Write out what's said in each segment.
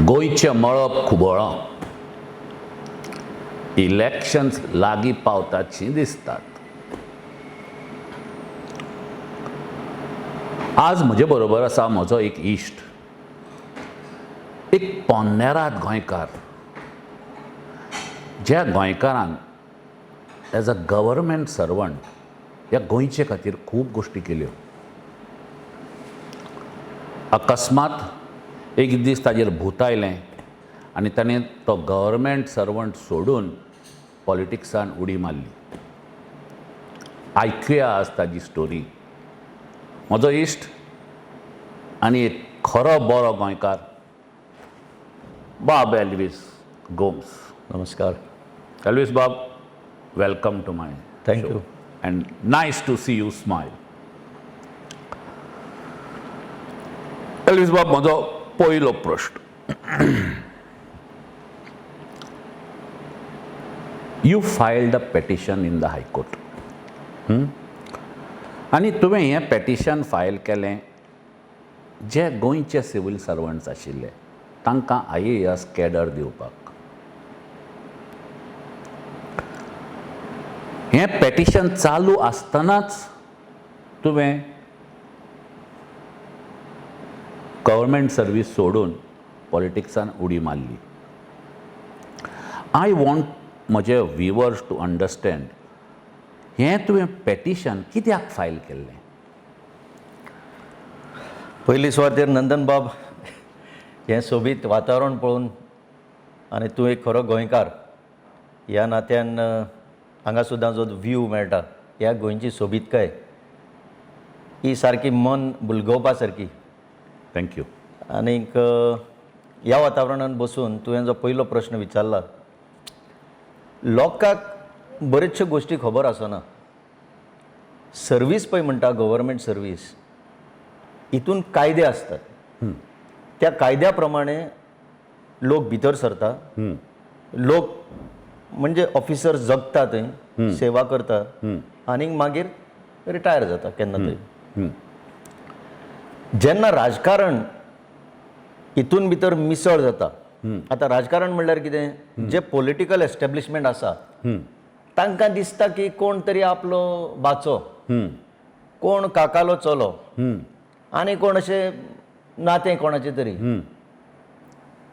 गोंयचें मळब खुबळ्ळां. इलेक्शन्स लागीं पावताशीं दिसतात. आज म्हजे बरोबर आसा म्हजो एक इश्ट, एक पोन्नेराद गोंयकार, ज्या गोंयकारांक एज अ गव्हर्मेंट सर्वंट ह्या गोंयचे खातीर खूब गोश्टी केल्यो. अकस्मात एक दीस ताजेर भूत आयलें आनी ताणें तो गव्हर्मेंट सर्वंट सोडून पॉलिटिक्सान उडी मारली. आयकुया आज ताजी स्टोरी. म्हजो इश्ट आनी एक खरो बरो गोंयकार, बाब एल्वीस गोम्स. नमस्कार. एल्वीस बाब, welcome to my Thank you. and nice to see you smile. Elvis बाब, म्हजो पयलो प्रश्न. You filed a petition in the High Court. आनी तुवें हें पेटिशन फायल केलें जे गोंयचे सिवील सर्वंट्स आशिल्ले तांकां IAS कॅडर दिवपाक. हें पेटिशन चालू आसतनाच तुवें गव्हर्मेंट सर्वीस सोडून पॉलिटिक्सान उडी मारली. आय वॉन्ट म्हजे व्हिवर्स टू अंडरस्टँड, हें तुवें पेटिशन कित्याक फायल केल्लें? पयली सुवातेर नंदन बाब, हें सोबीत वातावरण पळोवन आनी तूं एक खरो गोंयकार ह्या नात्यान हांगा सुद्दां जो व्यू मेळटा ह्या गोंयची सोबीतकाय ही सारकी मन बुलगोवपा सारकी. थँक्यू. आनीक ह्या वातावरणान बसून तुवें जो पयलो प्रश्न विचारला, लोकांक बरेचश्यो गोश्टी खबर आसना. सर्वीस पळय म्हणटा गव्हर्मेंट सर्वीस, हितून कायदे आसतात. त्या कायद्या प्रमाणे लोक भितर सरता, लोक म्हणजे ऑफिसर जगता थंय, सेवा करता आनीक मागीर रिटायर जाता केन्ना तरी. जेन्ना राजकारण हितून भितर मिसळ जाता, आतां राजकारण म्हणल्यार कितें, जे पॉलिटिकल एस्टॅब्लिशमेंट आसा तांकां दिसता की कोण तरी आपलो बाचो, कोण काकालो चलो आनी कोण अशें नातें कोणाचें तरी,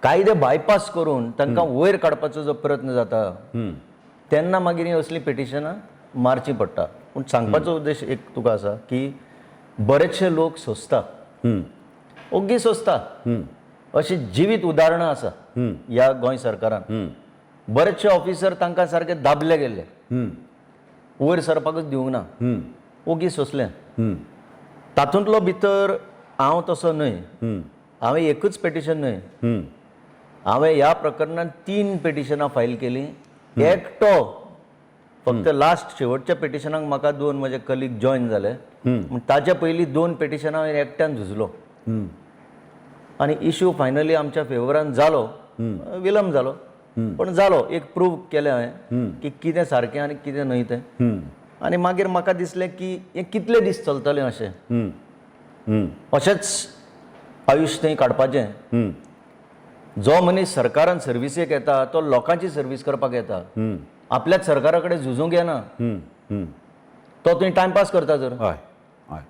कायदे बायपास करून तांकां वयर काडपाचो जो प्रयत्न जाता तेन्ना मागीर ही असलीं पेटिशनां मारचीं पडटा. पूण सांगपाचो उद्देश एक तुका आसा की बरेचशे लोक सोंसता, ओग्गी सोंसता. अशी जिवीत उदाहरणां आसा ह्या गोंय सरकारान. बरेचशे ऑफिसर तांकां सारके दाबले गेल्ले, वयर सरपाकूच दिवंक ना, ओगी सोंसले. तातूंतलो भितर हांव तसो न्हय. हांवें एकूच पेटिशन न्हय, हांवें ह्या प्रकरणांत 3 पेटिशनां फायल केलीं एकटो. फक्त लास्ट शेवटच्या पेटिशनाक म्हाका 2 म्हजे कलीग जॉयन जाले, ताचे पयलीं 2 पेटिशनां हांवें एकट्यान झुजलो आनी इश्यू फायनली आमच्या फेवरान जालो. विलंब जालो पण जालो. एक प्रूव केलें हांवें की कितें सारकें आनी कितें न्हय तें. आनी मागीर म्हाका दिसलें की हें कितले दीस चलतलें अशें. अशेंच आयुश्य थंय काडपाचें. जो मनीस सरकारान सर्विसेक येता तो लोकांची सर्वीस करपाक येता, आपल्याच सरकारा कडेन झुजूंक येना. तो थंय टायमपास करता तर. हय हय.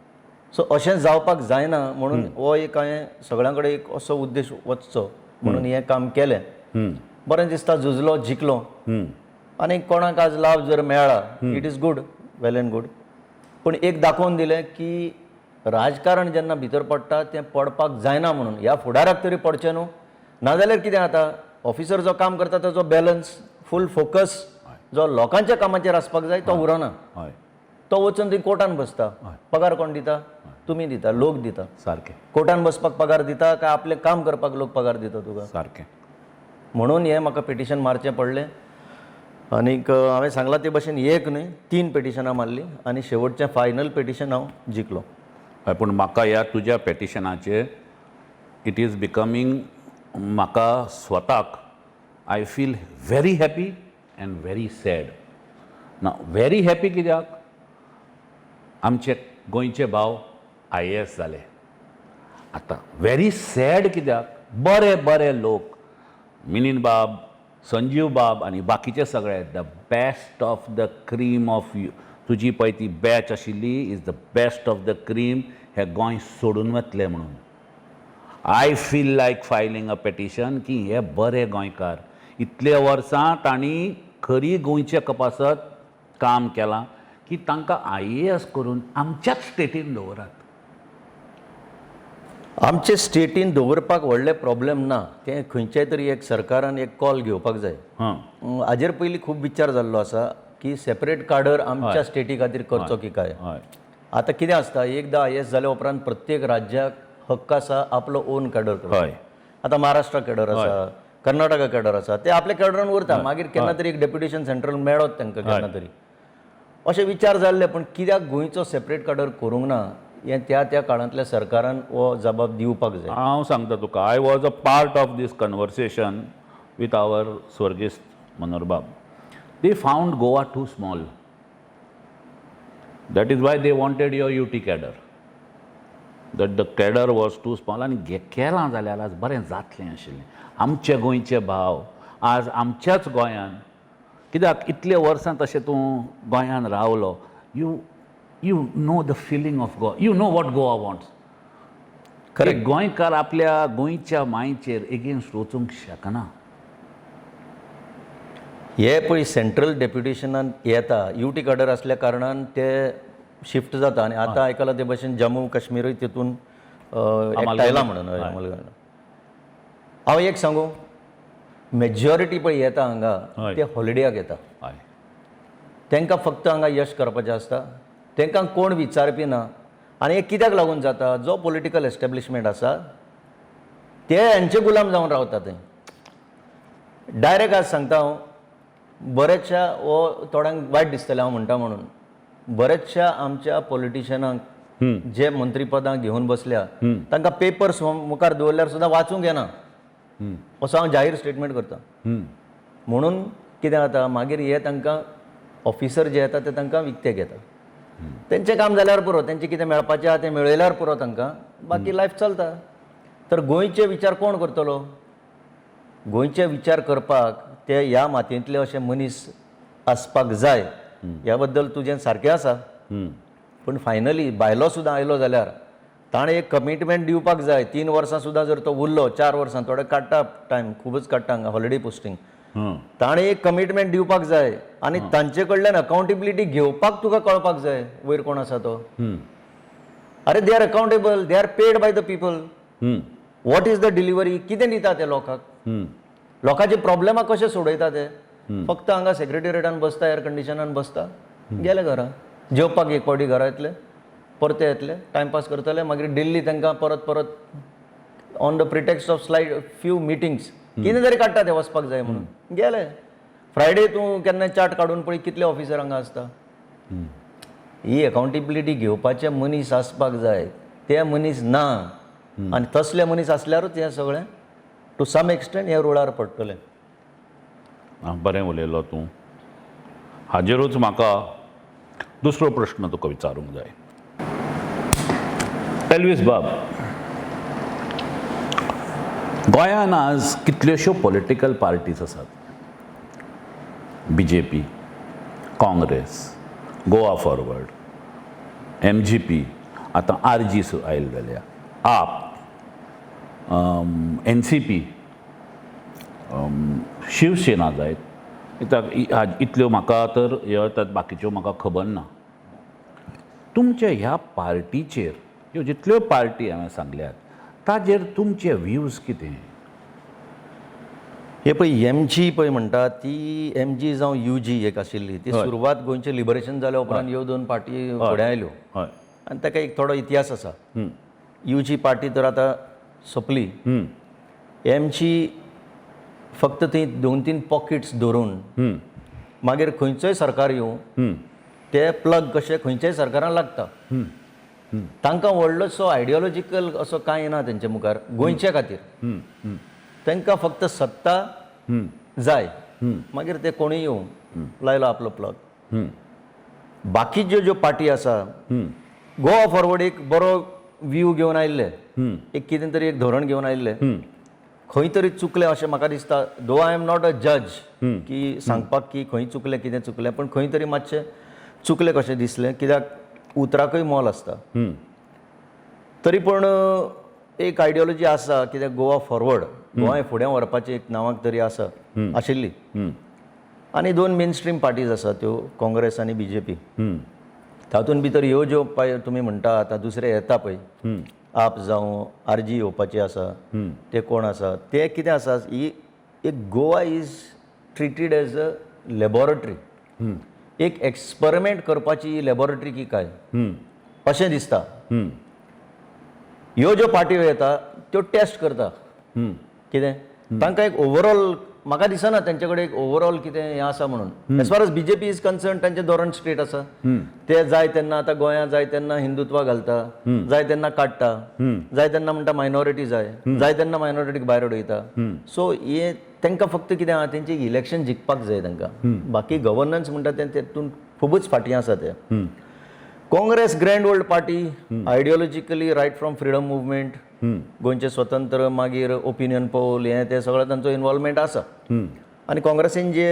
सो अशें जावपाक जायना म्हणून हो एक हांवें सगळ्यां कडेन एक असो उद्देश वचचो म्हणून हें काम केलें. बरें दिसता, झुजलो, जिखलो आनी कोणाक आज लाव जर मेळ्ळा, it is good, well end good. पूण एक दाखोवन दिलें की राजकारण जेन्ना भितर पडटा तें पडपाक जायना म्हणून. ह्या फुडाराक तरी पडचें न्हू, नाजाल्यार कितें जाता, ऑफिसर जो काम करता ताचो बॅलन्स, फूल फोकस जो लोकांच्या कामाचेर आसपाक जाय तो उरना. तो वचून थंय कोर्टान बसता. पगार कोण दिता? तुमी दिता, लोक दिता. सारकें. कोर्टान बसपाक पगार दिता काय आपलें काम करपाक लोक पगार दिता तुका? सारकें. म्हणून हें म्हाका पेटिशन मारचें पडलें. आनीक हांवें सांगलां ते भशेन एक न्हय 3 पेटिशनां मारलीं आनी शेवटचें फायनल पेटिशन हांव जिखलो. हय, पूण म्हाका ह्या तुज्या पेटिशनाचेर इट इज बिकमींग, म्हाका स्वताक I feel very happy end very sad. ना, व्हेरी हॅपी कित्याक आमचे गोंयचे भाव IAS जाले. आतां व्हेरी सॅड कित्याक बरे बरे लोक मिलिंद बाब, संजीव बाब आणि बाकीचे सगळे the best of the cream of you. तुजी पळय ती बॅच आशिल्ली is the best of the cream. हे गोंय सोडून वतले म्हणून I feel like filing a petition की हे बरे गोंयकार. इतले वर्सां तांणी खरी गोंयचे कपासत काम केलां की तांकां IAS करून आमच्याच स्टेटीन दवरात. आमचे स्टेटीन दवरपाक व्हडले प्रॉब्लेम ना. तें खंयच्याय तरी एक सरकारान एक कॉल घेवपाक जाय. हाजेर पयलीं खूब विचार जाल्लो आसा की सेपरेट काडर आमच्या स्टेटी खातीर करचो की काय. हय आतां कितें आसता एकदां IAS जाल्या उपरांत प्रत्येक राज्याक हक्क आसा आपलो ओन कॅडर करपाक. हय आतां महाराष्ट्रा कॅडर आसा, कर्नाटका कॅडर आसा, ते आपल्या कॅडरान उरता. मागीर केन्ना तरी एक डेप्युटेशन सेंट्रल मेळत तांकां केन्ना तरी. अशे विचार जाल्ले पण कित्याक गोंयचो सेपरेट कॅडर करूंक ना हें त्या त्या काळांतल्या सरकारान हो जबाब दिवपाक जाय. हांव सांगता तुका I was a part of this conversation with our स्वर्गीस मनोहर बाब. They found Goa too small. That is why they wanted your UT cadre. That the cadre was too small. आनी केलां जाल्यार आज बरें जातलें आशिल्लें. आमचे गोंयचे भाव आज आमच्याच गोंयान कित्याक इतले वर्सां तशें तूं गोंयान रावलो you know the feeling of Goa. You know what Goa wants. खरें गोंयकार आपल्या गोंयच्या मांयचेर एगेन्स्ट वचूंक शकना. हे पळय सेंट्रल डेप्युटेशनान येता UT कॅडर असल्या कारणान ते शिफ्ट जाता. आनी आतां आयकलां ते भशेन जम्मू काश्मीरूय तितून एकठायला म्हणून. हांव एक सांगू मेजॉरिटी पळय येता हांगा ते हॉलिडेयाक येता. हय तांकां फक्त हांगा यश करपाचें आसता. तांकां कोण विचारपी ना. आनी हे कित्याक लागून जाता जो पॉलिटिकल एस्टॅब्लिशमेंट आसा ते हेंचे गुलाम जावन रावता थंय. डायरेक्ट आज सांगता हांव बरेचशा वो थोड्यांक वायट दिसतलें हांव म्हणटा म्हणून बरेचशा आमच्या पॉलिटिशनांक जे मंत्रीपदां घेवन बसल्या तांकां पेपर्स मुखार दवरल्यार सुद्दां वाचूंक येना असो हांव जाहीर स्टेटमेंट करता. म्हणून कितें जाता मागीर हे तांकां ऑफिसर जे येता ते तांकां विकते घेता. तेंचें काम जाल्यार पुरो. तेंचें कितें मेळपाचें आहा तें मेळयल्यार पुरो तांकां. बाकी लायफ चलता. तर गोंयचे विचार कोण करतलो. गोंयचे विचार करपाक ते ह्या मातयेंतले अशे मनीस आसपाक जाय. ह्या बद्दल तुजें सारकें आसा. पूण फायनली भायलो सुद्दां आयलो जाल्यार ताणें एक कमिटमेंट दिवपाक जाय. 3 वर्सां सुद्दां जर तो उरलो 4 वर्सां थोडे काडटा टायम खूबच काडटा हांगा हॉलिडे पोस्टींग. ताणें एक कमिटमेंट दिवपाक जाय आनी तांचे कडल्यान अकावंटेबिलिटी घेवपाक तुका कळपाक जाय वयर कोण आसा तो. अरे they are accountable. They are paid by the people. What is the delivery. कितें दिता ते लोकांक. लोकांचे प्रॉब्लेमां कशे सोडयता ते. फक्त हांगा सेक्रेटेरियेटान बसता एअर कंडिशनान बसता गेले घरा. जेवपाक एक पावटी घरा येतले परते येतले टायमपास करतले. मागीर दिल्ली तांकां परत परत on the pretext of slide few meetings कितें तरी काडटा ते वचपाक जाय म्हणून गेले. फ्रायडे तूं केन्ना चार्ट काडून पळय कितले ऑफिसर हांगा आसता. ही अकावंटेबिलिटी घेवपाचे मनीस आसपाक जाय. ते मनीस ना. आनी तसले मनीस आसल्यारूच हें सगळें टू सम एक्सटेंट हें रुळार पडटलें. बरें उलयलो तूं. हाजेरूच म्हाका दुसरो प्रश्न तुका विचारूंक जाय. एल्वीस बाब गोंयान आज कितल्योश्यो पॉलिटिकल पार्टीज आसात. BJP, Congress, Goa forward, MGP, आतां RG आयिल्ल्या, आप, NCP, शिवसेना जायत. इतल्यो म्हाका तर येतात बाकीच्यो म्हाका खबर ना. तुमच्या ह्या पार्टीचेर ह्यो जितल्यो पार्टी हांवें सांगल्यात ताजेर तुमचे व्ह्यूज कितें. हे पळय MG पळय म्हणटा ती MG जावं UG एक आशिल्ली ती सुरवात गोंयचें लिबरेशन जाल्या उपरांत ह्यो 2 पार्टी फुडें आयल्यो. आनी ताका एक थोडो इतिहास आसा. UG पार्टी तर आतां सोंपली. MG फक्त थंय 2-3 पॉकेट्स धरून मागीर खंयचोय सरकार येवं ते प्लग कशे खंयच्याय सरकारान लागता. तांकां व्हडलोसो आयडियोलॉजिकल असो कांय ना तेंचे मुखार गोंयचे खातीर. तांकां फक्त सत्ता जाय. मागीर ते कोणूय येवं लायलो आपलो प्लग. बाकीच्यो ज्यो पार्टी आसा गोवा फॉरवर्ड एक बरो व्यू घेवन आयिल्ले. एक कितें तरी एक धोरण घेवन आयिल्ले. खंय तरी चुकलें अशें म्हाका दिसता. दो आय एम नॉट अ जज की सांगपाक की खंय चुकलें कितें चुकलें, पण खंय तरी मातशें चुकलें कशें दिसलें, कित्याक उतराकय मोल आसता. तरी पूण एक आयडियोलॉजी आसा, कित्याक गोवा फॉरवर्ड, गोंय फुडें व्हरपाची एक नांवाक तरी आशिल्ली. आनी 2 मेन स्ट्रीम पार्टीज आसा त्यो काँग्रेस आनी BJP. तातूंत भितर ह्यो ज्यो तुमी म्हणटा आतां दुसरे येता पळय, आप जावं RG येवपाचे आसा, ते कोण आसा, ते कितें आसा, ही एक Goa is treated as a laboratory, एक एक्सपेरिमेंट करपाची लॅबॉरेटरी की काय अशें दिसता. ह्यो ज्यो पार्ट्यो येता त्यो टेस्ट करता. कितें तांकां एक ओवरऑल म्हाका दिसना तेंचे कडेन एक ओवरऑल कितें हें आसा म्हणून. As far as BJP is concern तांचें धोरण स्ट्रेट आसा. ते जाय तेन्ना आतां गोंयांत जाय तेन्ना हिंदुत्वा घालता, जाय तेन्ना काडटा, जाय तेन्ना म्हणटा मायनॉरिटी जाय तेन्ना मायनॉरिटीक भायर उडयता. सो हे तांकां फक्त कितें आहा, तेंची इलेक्शन जिखपाक जाय तांकां. बाकी गव्हर्नन्स म्हणटा तें तेतून खूबच फाटीं आसा ते. Congress grand old party, ideologically right from freedom movement, गोंयचे स्वतंत्र, मागीर ओपिनियन पोल, हें तें सगळें तांचो इन्वॉल्वमेंट आसा. आनी काँग्रेसीन जे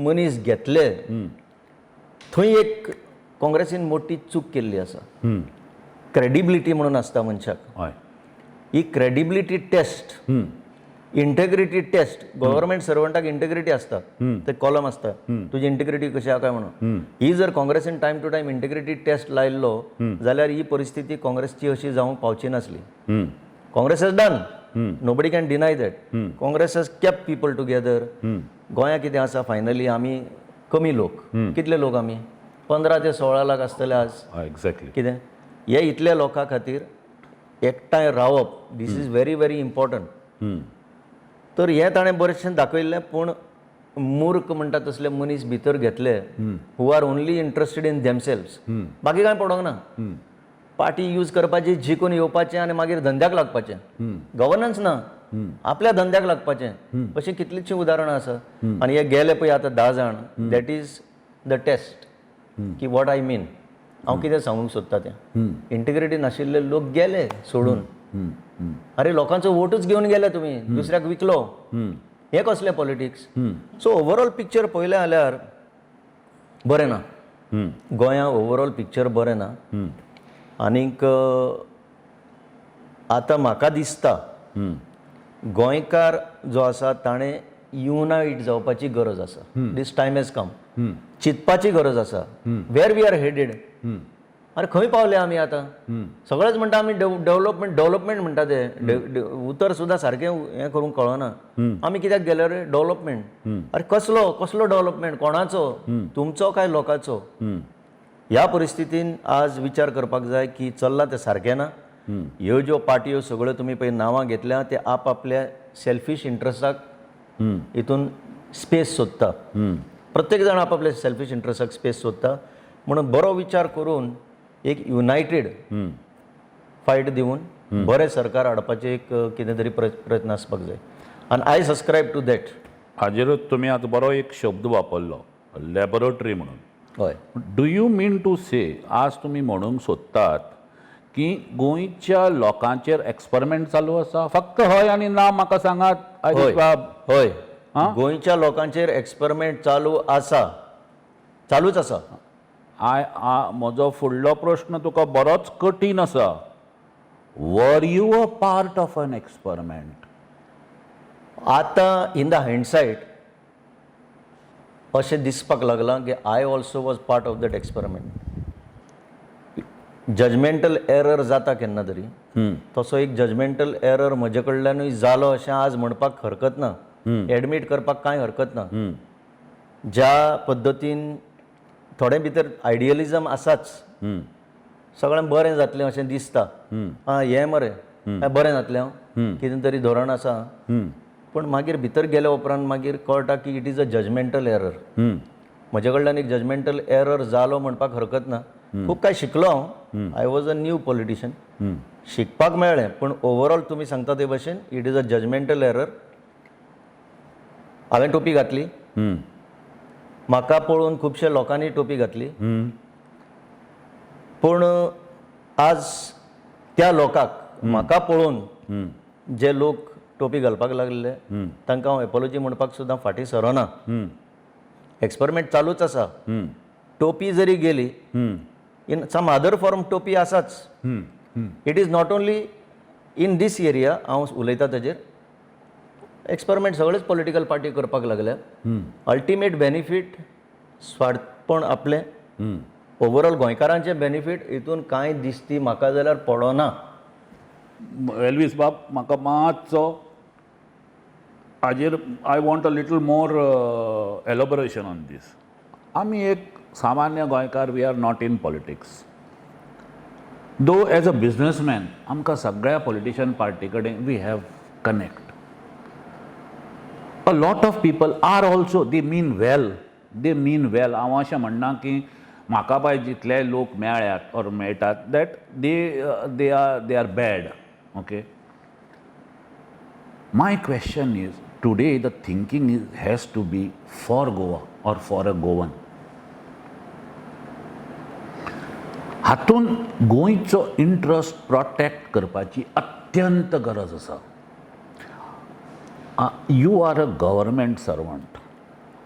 मनीस घेतले, थंय एक काँग्रेसीन मोठी चूक केल्ली आसा. क्रेडिबिलिटी म्हणून आसता मनशाक. ही credibility test, integrity test, government सर्वंटाक इंटेग्रिटी आसता, ते कॉलम आसता, तुजी इंटेग्रिटी कशी आहा काय म्हणून. ही जर काँग्रेसीन time to time integrity test लायल्लो जाल्यार ही परिस्थिती काँग्रेसची अशी जावंक पावची नासली. Congress has done, nobody can deny that. Congress has kept people together. गोंयांत कितें आसा, फायनली आमी कमी लोक, कितले लोक आमी 15 ते 16 लाख आसतले आज. एक्झॅक्टली. कितें हे इतल्या लोकां खातीर एकठांय रावप, this is very very important. तर हें ताणें बरेंचशें दाखयल्लें, पूण मूर्ख म्हणटा तसले मनीस भितर घेतले who are only interested in themselves. बाकी कांय पडोंक ना. पार्टी यूज करपाची, जिखून येवपाचें आनी मागीर धंद्याक लागपाचें. गव्हर्नन्स ना, आपल्या धंद्याक लागपाचें. अशीं कितलींशीं उदाहरणां आसा. आनी हे गेले पळय आतां 10 जाण, दॅट इज द टेस्ट की वॉट आय मीन. हांव कितें सांगूंक सोदता तें, इंटिग्रिटी नाशिल्ले लोक गेले सोडून. अरे लोकांचो वोटूच घेवन गेले तुमी, दुसऱ्याक विकलो. हे कसले पॉलिटिक्स. सो ओवरऑल पिक्चर पळयलें जाल्यार बरें ना. गोंया ओवरऑल पिक्चर बरें ना. आनीक आतां म्हाका दिसता गोंयकार जो आसा ताणें युनायट जावपाची गरज आसा. दीस टायम हॅज कम. चिंतपाची गरज आसा, वेर वी आर हेडेड. अरे खंय पावले आमी आतां. सगळेच म्हणटा आमी डेव्हलपमेंट म्हणटा ते, उतर सुद्दां सारकें हें करूंक कळना. आमी कित्याक गेले रे डेव्हलपमेंट. अरे कसलो डेव्हलपमेंट, कोणाचो, तुमचो काय लोकांचो. ह्या परिस्थितीन आज विचार करपाक जाय की चल्लां तें सारकें ना. ह्यो ज्यो पार्ट्यो सगळ्यो तुमी पळय नांवां घेतल्या, ते आपल्या सेल्फीश इंट्रस्टाक हितून स्पेस सोदता. प्रत्येक जाण आपल्या सेल्फीश इंट्रस्टाक स्पेस सोदता. म्हणून बरो विचार करून एक युनायटेड फायट दिवन बरें सरकार हाडपाचें एक कितें तरी प्रयत्न आसपाक जाय. आनी आय सबस्क्रायब टू दॅट. हाजेरूच तुमी आतां बरो एक शब्द वापरलो, लॅबॉरेटरी म्हणून. हय. डू यू मीन टू से, आज तुमी म्हणूंक सोदतात की गोंयच्या लोकांचेर एक्सपेरिमेंट चालू आसा? फक्त हय आनी ना म्हाका सांगात. हय, गोंयच्या लोकांचेर एक्सपेरिमेंट चालूच आसा. म्हजो फुडलो प्रश्न तुका बरोच कठीण आसा. Were you a part of an experiment? आतां इन द हायंडसायट अशें दिसपाक लागलां की I also was part of that experiment. Judgmental error जाता केन्ना तरी, तसो एक जजमेंटल एरर म्हजे कडल्यानूय जालो अशें आज म्हणपाक हरकत ना. एडमीट करपाक कांय हरकत ना. ज्या पद्दतीन थोडे भितर आयडियलिजम आसाच, सगळें बरें जातलें अशें दिसता. हें मरें बरें जातलें, कितें तरी धोरण आसा. पूण मागीर भितर गेल्या उपरांत मागीर कळटा की it is a judgemental error. म्हजे कडल्यान एक जजमेंटल एरर जालो म्हणपाक हरकत ना. खूब काय शिकलो हांव. I was a new politician. शिकपाक मेळ्ळें, पूण ओवरऑल तुमी सांगता ते भशेन it is a judgemental error. हांवें टोपी घातली, म्हाका पळोवन खुबशे लोकांनी टोपी घातली. पूण आज त्या लोकांक म्हाका पळोवन जे लोक टोपी घालपाक लागले तांकां हांव एपॉलॉजी म्हणपाक सुद्दां फाटीं सरना. एक्सपेरिमेंट चालूच आसा. टोपी जरी गेली इन सम अदर फॉर्म टोपी आसाच. It is not only in this area हांव उलयतां ताजेर. एक्सपेरिमेंट सगळेच पॉलिटिकल पार्टी करपाक लागल्या. अल्टिमेट बेनिफीट स्वार्थपण आपलें, ओवरऑल गोंयकारांचें बेनिफीट हितून कांय दिसती म्हाका जाल्यार पडना. एल्वीस बाब म्हाका मातसो हाजेर I want a little more elaboration on this. आमी एक सामान्य गोंयकार, we are not in politics. Though as a businessman आमकां सगळ्या पॉलिटिशियन पार्टी कडेन we have connect. A lot of people are also they mean well. हांव अशें म्हणना की म्हाका बाय जितले लोक मेळ्यात ऑर मेळटात that they are bad. Okay, my question is today the thinking has to be for Goa or for a Goan. हातून गोंयचो इंट्रस्ट प्रोटेक्ट करपाची अत्यंत गरज आसा. You are a government servant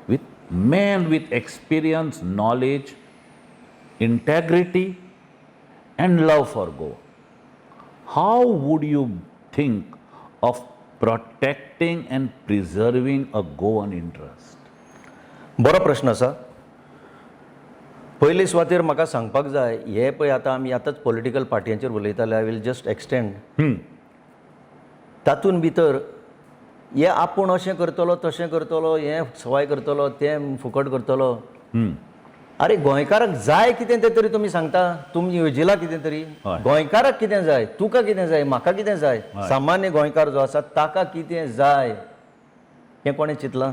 with man with experience, knowledge, integrity and love for Goa. How would you think of protecting and preserving a Goan interest? बरो प्रश्न आसा. पयले सुवातेर म्हाका सांगपाक जाय, हे पळय आतां आमी आतांच पॉलिटिकल पार्टयांचेर उलयताले. I will just extend. तातूंत भितर हे आपूण अशें करतलो, तशें करतलो, हें सवाय करतलो, तें फुकट करतलो. अरे गोंयकाराक जाय कितें तें तरी तुमी सांगता. तुमी योजिला कितें तरी. गोंयकाराक कितें जाय, तुका कितें जाय, म्हाका कितें जाय, सामान्य गोंयकार जो आसा ताका कितें जाय हें कोणें चिंतलां?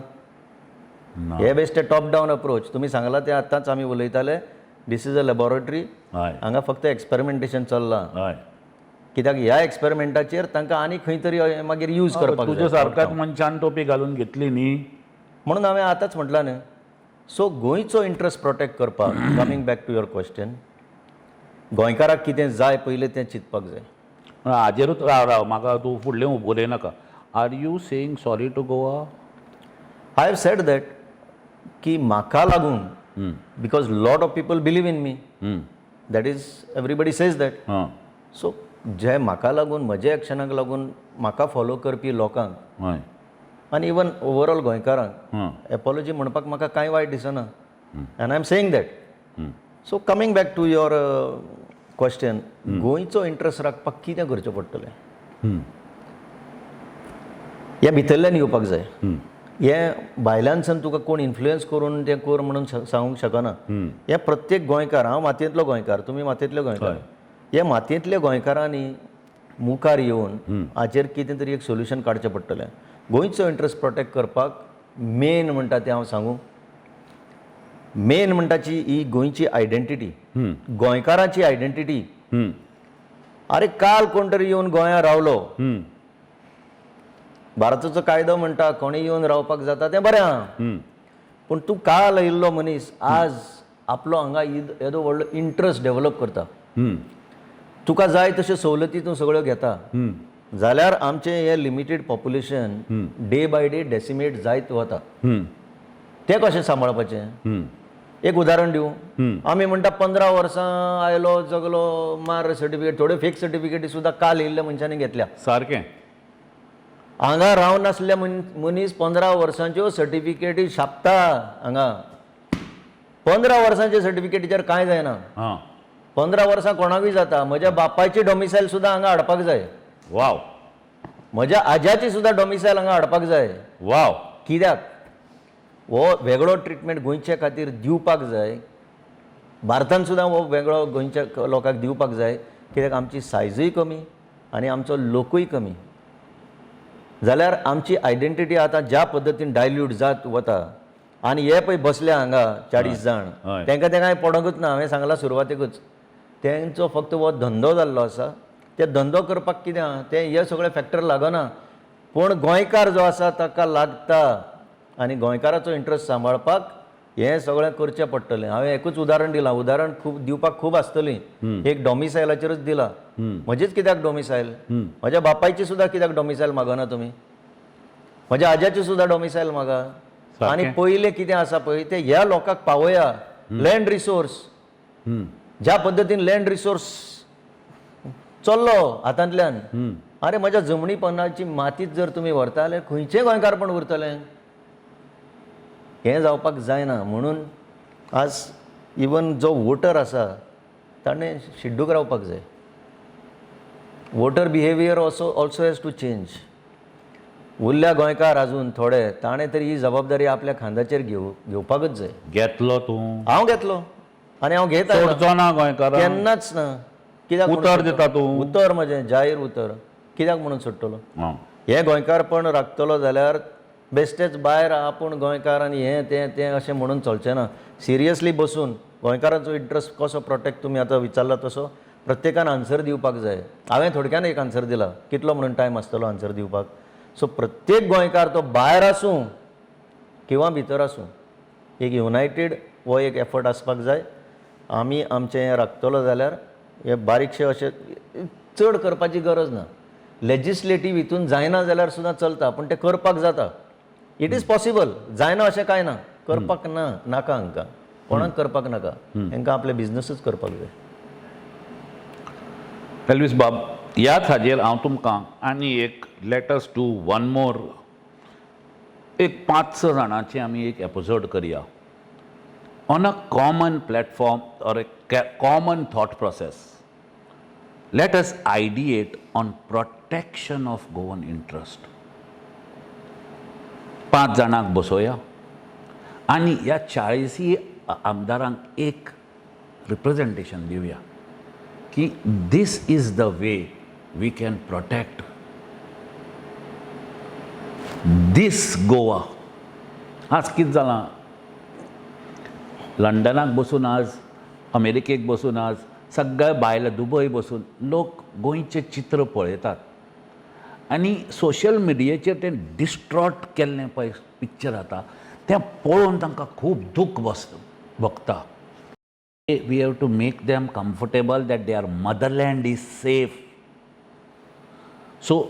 हे बेस्ट टॉप डावन अप्रोच. तुमी सांगला तें आतांच आमी उलयताले. This is a laboratory. हांगा फक्त एक्सपेरिमेंटेशन चल्लां. कित्याक ह्या एक्सपेरिमेंटाचेर तांकां आनी खंय तरी मागीर यूज करपाक तुज्या सारक्याच मनशान टोपी घालून घेतली न्ही म्हणून हांवें आतांच म्हटलां न्ही. सो गोंयचो इंट्रस्ट प्रोटेक्ट करपाक, coming back to your question, गोंयकाराक कितें जाय पयलें तें चिंतपाक जाय. हाजेरूच राव म्हाका तूं फुडलें उलय नाका. Are you saying sorry to Goa? I have said that की म्हाका लागून, because lot of people believe in me, that is everybody says that. So जे म्हाका लागून, म्हज्या एक्शनाक लागून म्हाका फॉलो करपी लोकांक आनी इवन ओवरऑल गोंयकारांक एपॉलॉजी म्हणपाक म्हाका कांय वायट दिसना. And I am saying that. So coming back to your question, गोंयचो इंट्रस्ट राखपाक कितें करचें पडटलें? हे भितरल्यान येवपाक जाय. हे भायल्यानसान तुका कोण इन्फ्लुयन्स करून तें कर म्हणून सांगूंक शकना. हे प्रत्येक गोंयकार, हांव मातयेंतलो गोंयकार, तुमी मातयेंतले गोंयकार, हे मातयेंतल्या गोंयकारांनी मुखार येवन हाचेर कितें तरी एक सोल्युशन काडचें पडटलें. गोंयचो इंट्रस्ट प्रोटेक्ट करपाक मेन म्हणटा तें हांव सांगूं, मेन म्हणटाची ही गोंयची आयडेंटिटी, गोंयकाराची आयडेंटिटी. अरे काल कोण तरी येवन गोंयांत रावलो, भारताचो कायदो म्हणटा कोणीय येवन रावपाक जाता तें बरें आहा. पूण तूं काल येयल्लो मनीस आज आपलो हांगा येदो व्हडलो इंट्रस्ट डेवलप करता. तुका जाय तश्यो सवलती तूं सगळ्यो घेता जाल्यार आमचें हें limited population day by day decimate जायत वता. तें कशें सांबाळपाचें? एक उदाहरण दिवं. आमी म्हणटा 15 वर्सां आयलो जगलो मार सर्टिफिकेट, थोड्यो फेक सर्टिफिकेटी सुद्दां काल येयल्ल्या मनशांनी घेतल्या. सारकें. हांगा रावन नासल्या मनीस 15 वर्सांच्यो सर्टिफिकेटी छापता. हांगा 15 वर्सांच्या सर्टिफिकेटीचेर कांय जायना. 15 वर्सां कोणाकूय जाता. म्हज्या बापायची डॉमिसायल सुद्दां हांगा हाडपाक जाय. वाव. म्हज्या आज्याची सुद्दां डॉमिसायल हांगा हाडपाक जाय. वाव. कित्याक? हो वेगळो ट्रिटमेंट गोंयच्या खातीर दिवपाक जाय. भारतान सुद्दां हो वेगळो गोंयच्या लोकांक दिवपाक जाय. कित्याक आमची सायजूय कमी आनी आमचो लोकूय कमी. जाल्यार आमची आयडेंटिटी आतां ज्या पद्दतीन डायल्यूट जात वता आनी हे पळय बसल्या हांगा 40 जाण, तांकां तें कांय पडोंकूच ना. हांवें सांगलां सुरवातेकूच, तेंचो फक्त हो धंदो जाल्लो आसा. ते धंदो करपाक कितें आहा तें हे सगळे फॅक्टर लागना. पूण गोंयकार जो आसा ताका लागता आनी गोंयकाराचो इंट्रस्ट सांबाळपाक हें सगळें करचें पडटलें. हांवें एकूच उदाहरण दिलां, उदाहरण खूब दिवपाक खूब आसतलीं. एक डॉमिसायलाचेरच दिलां. म्हजीच कित्याक डॉमिसायल? म्हज्या बापायची सुद्दां कित्याक डॉमिसायल मागना तुमी? म्हज्या आज्याची सुद्दां डॉमिसायल मागा. आनी पयलें कितें आसा पळय तें ह्या लोकांक पावया. लँड रिसोर्स, ज्या पद्दतीन लँड रिसोर्स चल्लो हातांतल्यान, अरे म्हज्या जमणीपणाची मातीच जर तुमी व्हरता जाल्यार खंयचें गोंयकारपण उरतलें? हें जावपाक जायना. म्हणून आज इवन जो वोटर आसा ताणें शिड्डूक रावपाक जाय. Voter behaviour also has to change. उरल्या गोंयकार आजून थोडे ताणें तरी ही जबाबदारी आपल्या खांद्याचेर घेवपाकच जाय. घेतलो तूं? हांव घेतलो आनी हांव घेता. सोडचो ना गोंयकारांक? केन्नाच ना. कित्याक उतर दिता तूं? उतर म्हजें जाहीर उतर. कित्याक म्हणून सोडटलो? हें गोंयकारपण राखतलो जाल्यार बेश्टेच भायर आपूण गोंयकार आनी हें तें अशें म्हणून चलचें ना. सिरियसली बसून गोंयकारांचो इंट्रस्ट कसो प्रोटेक्ट तुमी आतां विचारला तसो प्रत्येकान आन्सर दिवपाक जाय. हांवें थोडक्यान एक आन्सर दिला. कितलो म्हणून टायम आसतलो आन्सर दिवपाक? सो प्रत्येक गोंयकार तो भायर आसूं किंवा भितर आसूं एक युनायटेड हो एक एफर्ट आसपाक जाय. आमी आमचें हें राखतलो जाल्यार हे बारीकशे अशें चड करपाची गरज ना. लेजिस्लेटीव हितून जायना जाल्यार सुद्दां चलता, पूण तें करपाक जाता. It is possible. जायना अशें कांय ना. करपाक नाका हांकां. कोणाक करपाक नाका. हांकां आपले बिझनसच करपाक जाय. एल्वीस बाब, ह्याच हाजेर हांव तुमकां आनी एक let us do one more, एक 5-6 जाणांचे आमी एक एपिसोड करया on a common platform or a common thought process. Let us ideate on protection of Goan interest. 5 जाणांक बसोवया आनी ह्या 40 आमदारांक एक रिप्रेझेंटेशन दिवया की this is the way we can protect this Goa. आज कितें जालां, लंडनाक बसून आज, अमेरिकेक बसून आज, सगळे भायले दुबय बसून लोक गोंयचें चित्र पळयतात आनी सोशल मिडियाचेर तें डिस्ट्रॉट केल्लें पळय पिक्चर आतां तें पळोवन तांकां खूब दूख भोगता. We have to make them comfortable that their motherland is safe. So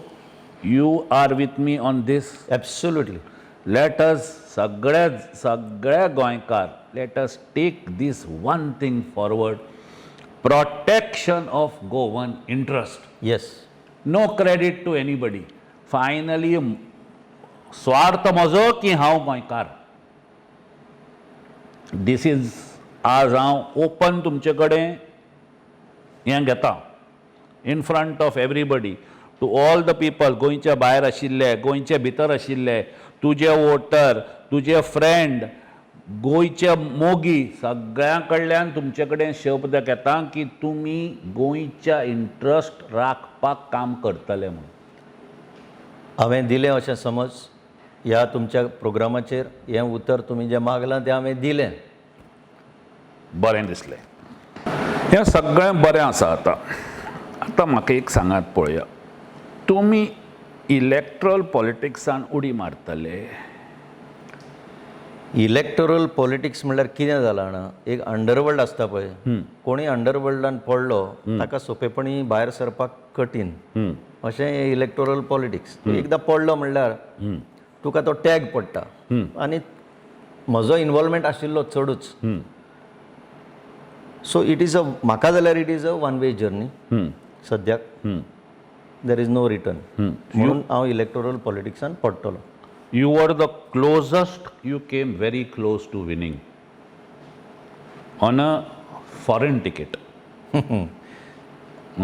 you are with me on this? Absolutely. Let us सगळे गोंयकार, let us take this one thing forward, protection of Goan interest. Yes. No credit to anybody. Finally स्वार्थ म्हजो की हांव गोंयकार. This is आज हांव open तुमचे कडेन हें घेता in front of everybody to all the people. गोंयच्या भायर आशिल्ले, गोंयचे भितर आशिल्ले, तुजे वोटर, तुजे फ्रेंड, गोंयचे मोगी, सगळ्यां कडल्यान तुमचे कडेन शब्द घेता की तुमी गोंयच्या इंट्रस्ट राखपाक काम करतले म्हणून. हांवें दिलें अशें समज ह्या तुमच्या प्रोग्रामाचेर हें उतर तुमी जें मागलां तें हांवें दिलें. बरें दिसलें. हें सगळें बरें आसा. आतां म्हाका एक सांगात पळोवया, तुमी इलेक्ट्रल पॉलिटिक्सान उडी मारतले. इलेक्टोरल पॉलिटिक्स म्हणल्यार कितें जालां जाणा, एक अंडरवर्ल्ड आसता पळय, कोणी अंडरवर्ल्डान पडलो ताका सोंपेपणी भायर सरपाक कठीण. अशें हें इलेक्टोरल पॉलिटिक्स. एकदां पडलो म्हणल्यार तुका तो टॅग पडटा आनी म्हजो इन्वॉल्वमेंट आशिल्लो चडूच. सो इट इज म्हाका जाल्यार it is a one way journey सद्याक. There is no return. म्हणून हांव इलेक्टोरल पॉलिटिक्सान पडटलो. You were the closest, you came very close to winning on a foreign ticket.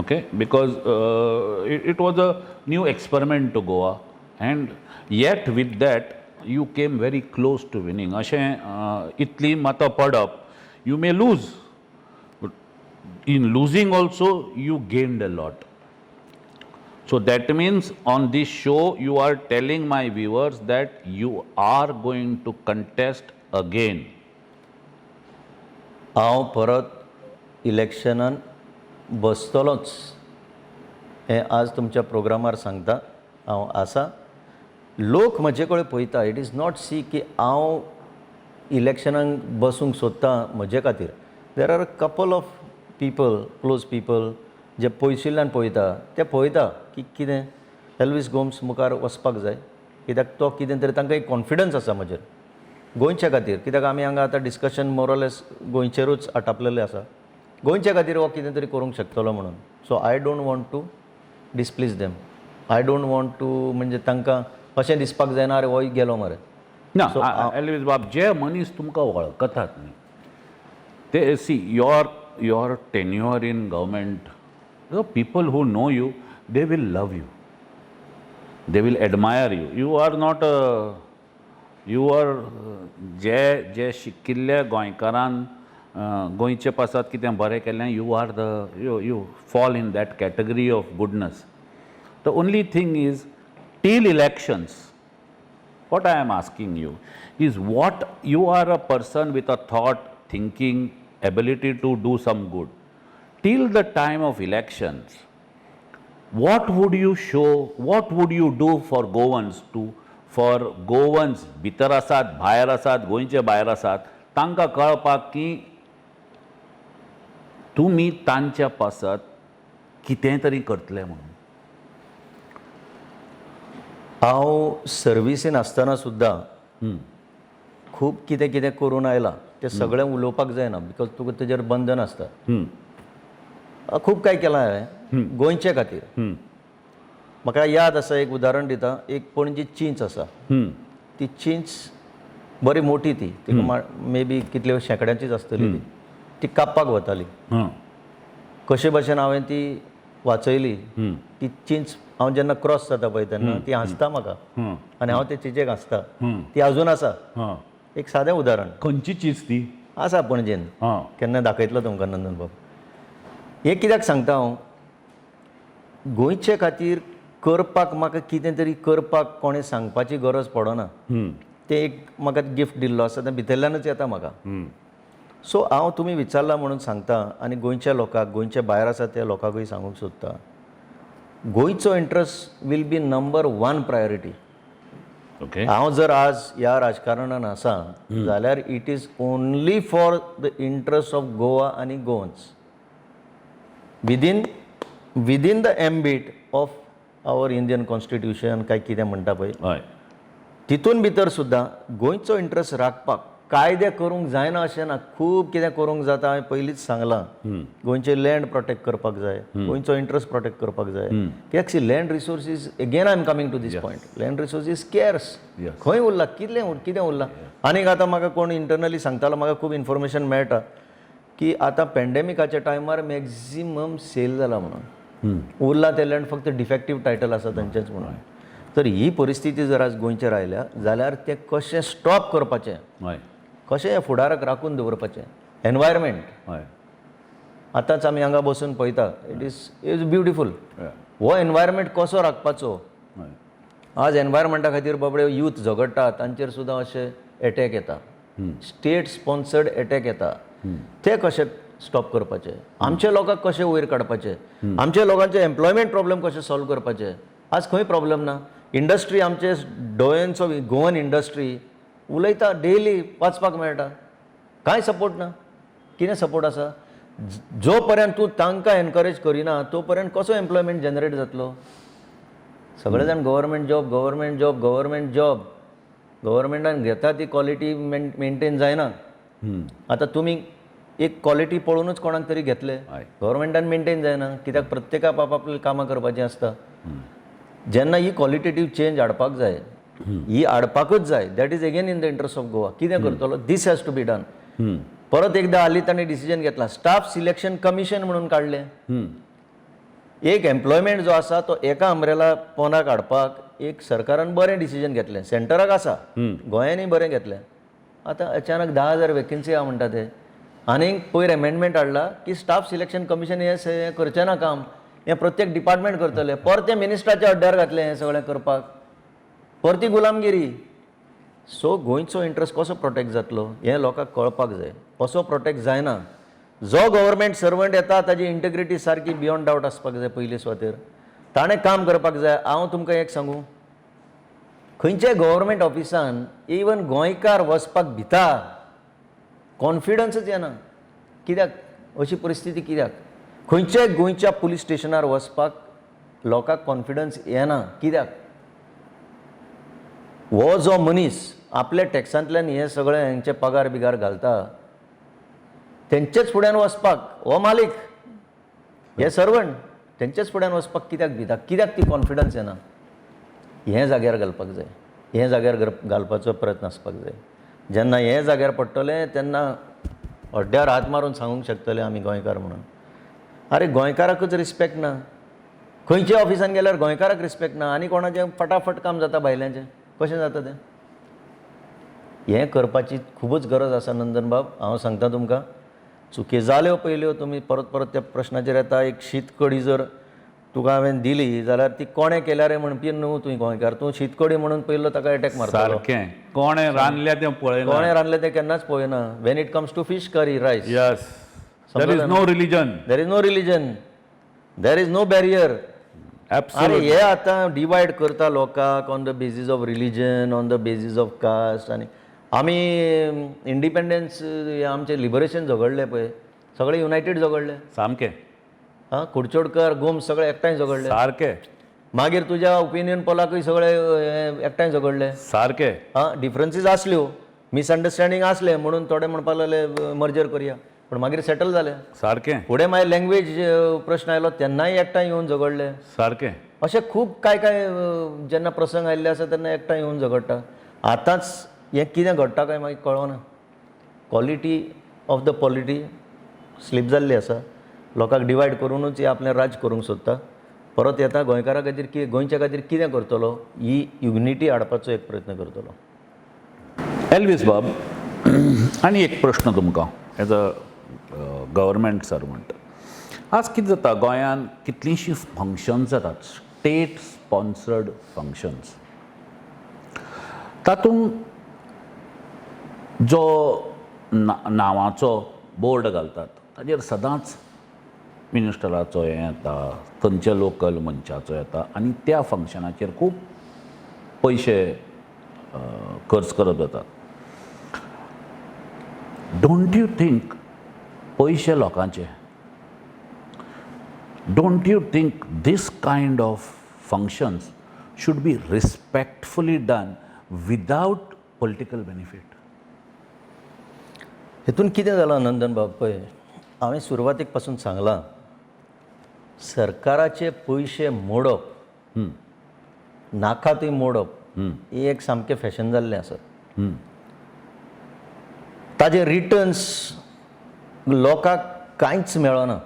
Okay, because it was a new experiment to Goa, and yet with that you came very close to winning. Ashe itli mata padap, you may lose, but in losing also you gained a lot. So that means on this show you are telling my viewers that you are going to contest again. हांव परत इलेक्शनान बसतलोच हें आज तुमच्या प्रोग्रामार सांगता. हांव आसा. लोक म्हजे कडेन पळयता. इट इज नॉट सी की हांव इलेक्शनाक बसूंक सोदता म्हजे खातीर there are a couple of people close people जे पयशिल्ल्यान पळयता ते पळयता की कितें एल्वीस गोम्स मुखार वचपाक जाय कित्याक तो कितें तरी तांकां एक कॉन्फिडन्स आसा म्हजेर गोंयच्या खातीर कित्याक आमी हांगा आतां डिस्कशन मोरलेस गोंयचेरूच आटापलेले आसा गोंयच्या खातीर हो कितें तरी करूंक शकतलो म्हणून so I don't want to displease them I don't want to म्हणजे तांकां अशें दिसपाक जायना अरे होय गेलो मरे ना एल्वीस बाब जे मनीस तुमकां वळखतात न्ही ते see your tenure in government people who know you they will love you they will admire you you are not you are जे शिकिल्ल्या गोंयकारान गोंयचे पासत कितें बरें केलें you are the you fall in that category of goodness the only thing is till elections what I am asking you is what you are a person with a thought, thinking, ability to do some good. Till the time of elections, what would you show, what would you do for Goans for Goans भितर आसात भायर आसात गोंयचे भायर आसात तांकां कळपाक की तुमी तांच्या पासत कितें तरी करतले म्हणून हांव सर्विसीन आसतना सुद्दां खूब कितें कितें करून आयलां तें सगळें उलोवपाक जायना बिकॉज तुका तेजेर बंधन आसता खूब काय केलां हांवें गोंयचे खातीर म्हाका याद आसा एक उदाहरण दिता एक पणजी चिंच आसा ती चिंच बरी मोठी ती मे बी कितल्यो शेंकड्यांचीच आसतली ती कापपाक वताली कशे भाशेन हांवें ती वाचयली ती चिंच हांव जेन्ना क्रॉस जाता पळय तेन्ना ती हांसता म्हाका आनी हांव ते चिंचेक हांसता ती अजून आसा एक सादें उदाहरण खंयची चीज ती आसा पणजेन केन्ना दाखयतलो तुमकां नंदन बाब हें कित्याक सांगता हांव गोंयचे खातीर करपाक म्हाका कितें तरी करपाक कोणें सांगपाची गरज पडना तें एक म्हाका गिफ्ट दिल्लो आसा तें भितरल्यानच येता म्हाका सो हांव तुमी विचारला म्हणून सांगता आनी गोंयच्या लोकांक गोंयचे भायर आसा त्या लोकांकूय सांगूंक सोदता गोंयचो interest will be number 1 priority okay हांव जर आज ह्या राजकारणान आसा जाल्यार it is only for the interest of Goa आनी Goans within the ambit of our Indian constitution काय कितें म्हणटा पळय हय तितून भितर सुद्दां गोंयचो इंट्रस्ट राखपाक कायदे करूंक जायना अशें ना खूब कितें करूंक जाता हांवें पयलींच सांगलां गोंयचे लँड प्रोटेक्ट करपाक जाय गोंयचो इंट्रस्ट प्रोटेक्ट करपाक जाय कित्याक sea land resources again I am coming to this point land resources scarce खंय उरला कितें उरलां आनीक आतां म्हाका कोण इंटरनली सांगतालो म्हाका खूब इन्फॉर्मेशन मेळटा की आतां पॅन्डेमिकाच्या टायमार मॅक्झिमम सेल जाला म्हणून उरला ते लँड फक्त डिफेक्टीव टायटल आसा तांचेच म्हणून तर ही परिस्थिती जर आज गोंयचेर आयल्या जाल्यार तें कशें स्टॉप करपाचें हय कशें फुडाराक राखून दवरपाचें एनवायरमेंट हय आतांच आमी हांगा बसून पळयता इट इज ब्युटिफूल हो एनवायरमेंट कसो राखपाचो आज एनवायरमेंटा खातीर बाबडे यूथ झगडटा तांचेर सुद्दां अशे एटॅक येता स्टेट स्पॉन्सर्ड एटॅक येता ते कशे स्टॉप करपाचे आमच्या लोकांक कशें वयर काडपाचे आमच्या लोकांचे एम्प्लॉयमेंट प्रॉब्लेम कशे सॉल्व करपाचे आज खंय प्रॉब्लेम ना इंडस्ट्री आमचे डोळ्यांचो गोवन इंडस्ट्री उलयता डेली वाचपाक मेळटा कांय सपोर्ट ना कितें सपोर्ट आसा जो पर्यंत तूं तांकां एनकरेज करिना तो पर्यंत कसो एम्प्लॉयमेंट जनरेट जातलो सगळे जाण गव्हर्मेंट जॉब गव्हर्मेंटान घेता ती क्वॉलिटी मेंटेन जायना आतां तुमी एक क्वॉलिटी पळोवनूच कोणाक तरी घेतले गव्हर्मेंटान मेंटेन जायना कित्याक प्रत्येकाक आपापली कामां करपाचीं आसता जेन्ना ही क्वॉलिटेटीव चेंज हाडपाक जाय ही हाडपाकूच जाय that is again in the interest of Goa कितें करतलो दीस हॅज टू बी डन परत एकदा हालीं ताणें डिसिजन घेतला स्टाफ सिलेक्शन कमिशन म्हणून काडलें एक एम्प्लॉयमेंट जो आसा तो एका अम्ब्रेला पोंदाक हाडपाक एक सरकारान बरें डिसिजन घेतलें सेंटराक आसा गोंयांनी बरें घेतलें आतां अचानक 10,000 वेकन्सी आहा म्हणटा ते आनीक पयर एमेंडमेंट हाडला की स्टाफ सिलेक्शन कमिशन हें करचें ना काम हें प्रत्येक डिपार्टमेंट करतले परते मिनिस्टराच्या अड्ड्यार घातलें हें सगळें करपाक परती गुलामगिरी सो गोंयचो इंट्रस्ट कसो प्रोटेक्ट जातलो हें लोकांक कळपाक जाय असो प्रोटेक्ट जायना जो गव्हर्मेंट सर्वंट येता ताजी इंटेग्रिटी सारकी बियॉन्ड डावट आसपाक जाय पयले सुवातेर ताणें काम करपाक जाय हांव तुमकां एक सांगू खंयच्याय गव्हर्मेंट ऑफिसान इवन गोंयकार वचपाक भिता, कॉन्फिडन्सच येना. कित्याक अशी परिस्थिती कित्याक? खंयच्याय गोंयच्या पुलीस स्टेशनार वचपाक लोकांक कॉन्फिडन्स येना. कित्याक? हो जो मनीस आपल्या टॅक्सांतल्यान हे सगळे हांचे पगार बिगार घालता, तेंचेच फुड्यान वचपाक हो मालीक, हे सर्वंट, तेंचेच फुड्यान वचपाक कित्याक भिता? कित्याक ती कॉन्फिडन्स येना? हे जाग्यार घालपाक जाय. हे जाग्यार घालपाचो प्रयत्न आसपाक जाय. जेन्ना हे जाग्यार पडटले तेन्ना हड्ड्यार हात मारून सांगूंक शकतले आमी गोंयकार म्हणून. अरे गोंयकाराकूच रिस्पेक्ट ना. खंयच्या ऑफिसान गेल्यार गोंयकाराक रिस्पेक्ट ना आनी कोणाचें फटाफट काम जाता भायल्यांचें. कशें जाता तें? हें करपाची खूबच गरज आसा नंदन बाब. हांव सांगता तुमकां, चुकी जाल्यो पयल्यो तुमी परत परत त्या प्रश्नाचेर येता. एक शीत कडी जर तुका हांवें दिली जाल्यार ती कोणें केल्या रे म्हणपी न्हू तुवें गोंयकार. तूं शीत कडी म्हणून पयलो ताका अटॅक मारतलो. सारकें. कोणें रांदलें तें पळयना. कोणें रांदलें तें केन्नाच पळयना. When it comes to fish curry rice, yes, there is no religion. There is no religion, there is no barrier. अरे एब्सोल्युटली. हे आतां डिवायड करता लोकांक on the basis of religion, on the basis of caste. आनी आमी independence आमचें liberation झगडलें पळय, सगळे युनायटेड झगडले. सामकें. हां, कुडचोडकर गोम्स सगळे एकठांय झगडले. सारकें. मागीर तुज्या ओपिनियन पोलाकूय सगळे एकठांय झगडले. सारकें. हां, डिफरन्सीस आसल्यो, मिसअंडरस्टँडींग आसले म्हणून थोडे म्हणपाक लागले मर्जर करुया, पण मागीर सेटल जालें. सारकें. फुडें मागीर लँग्वेज प्रश्न आयलो तेन्नाय एकठांय येवन झगडले. सारकें. अशें खूब काय जेन्ना प्रसंग आयिल्ले आसा तेन्ना एकठांय येवन झगडटा. आतांच हें कितें घडटा काय मागीर कळना. Quality of the polity sleep जाल्ली आसा. लोकांक डिवायड करूनच हे आपलें राज करूंक सोदता. परत येता गोंयकारा खातीर गोंयच्या खातीर कितें करतलो, ही युनिटी हाडपाचो एक प्रयत्न करतलो. एल्वीस बाब, आनी एक प्रश्न तुमकां एज अ गव्हर्मेंट सर्वंट. आज कितें जाता गोंयांत कितलींशीं फंक्शन्स जातात, स्टेट स्पॉन्सर्ड फंक्शन्स. तातूंत जो नांवाचो बोर्ड घालतात ताजेर सदांच मिनिस्टराचो हें येता, थंयच्या लोकल मंचाचो येता आनी त्या फंक्शनाचेर खूब पयशे खर्च करप जातात. डोंट यू थिंक पयशे लोकांचे, don't you think this kind of functions should be respectfully done without political benefit? हितून कितें जालां नंदन बाब, पळय हांवें सुरवातेक पासून सांगलां, सरकाराचे पयशे मोडप, नाका थंय मोडप, ही एक सामकें फॅशन जाल्लें आसा. ताजे रिटर्न्स लोकांक कांयच मेळना.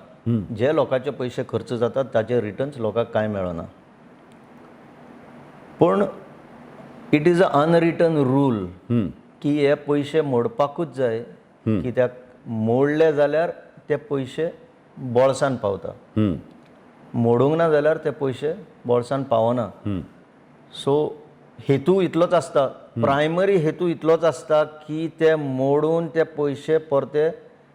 जे लोकांचे पयशे खर्च जातात ताचे रिटर्न्स लोकांक कांय मेळना. पूण it is a unwritten rule की हे पयशे मोडपाकूच जाय. कित्याक मोडले जाल्यार ते पयशे बोळसान पावता, मोडूंक ना जाल्यार ते पयशे बोळसान पावना. सो हेतू इतलोच आसता, प्रायमरी हेतू इतलोच आसता की ते मोडून ते पयशे परते